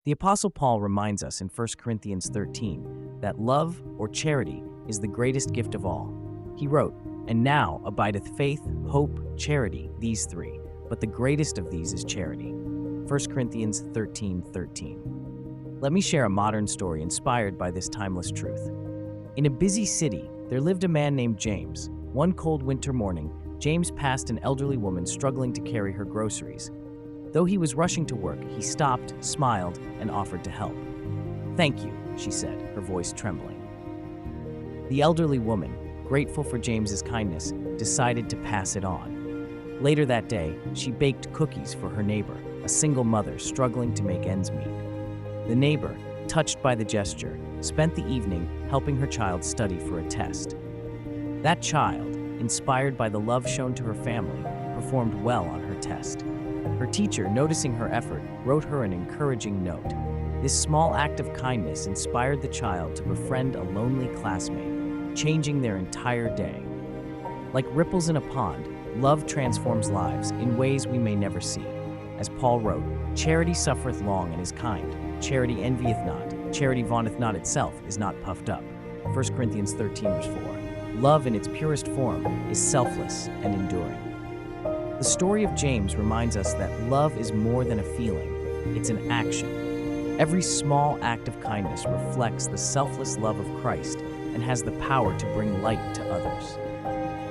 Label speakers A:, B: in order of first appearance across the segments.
A: The Apostle Paul reminds us in 1 Corinthians 13 that love, or charity, is the greatest gift of all. He wrote, "And now abideth faith, hope, charity, these three, but the greatest of these is charity." 1 Corinthians 13:13. Let me share a modern story inspired by this timeless truth. In a busy city, there lived a man named James. One cold winter morning, James passed an elderly woman struggling to carry her groceries. Though he was rushing to work, he stopped, smiled, and offered to help. "Thank you," she said, her voice trembling. The elderly woman, grateful for James's kindness, decided to pass it on. Later that day, she baked cookies for her neighbor, a single mother struggling to make ends meet. The neighbor, touched by the gesture, spent the evening helping her child study for a test. That child, inspired by the love shown to her family, performed well on her test. Her teacher, noticing her effort, wrote her an encouraging note. This small act of kindness inspired the child to befriend a lonely classmate, changing their entire day. Like ripples in a pond, love transforms lives in ways we may never see. As Paul wrote, "Charity suffereth long and is kind. Charity envieth not. Charity vaunteth not itself, is not puffed up." 1 Corinthians 13, verse 4. Love in its purest form is selfless and enduring. The story of James reminds us that love is more than a feeling, it's an action. Every small act of kindness reflects the selfless love of Christ and has the power to bring light to others.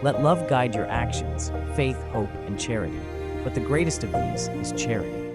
A: Let love guide your actions, faith, hope, and charity. But the greatest of these is charity.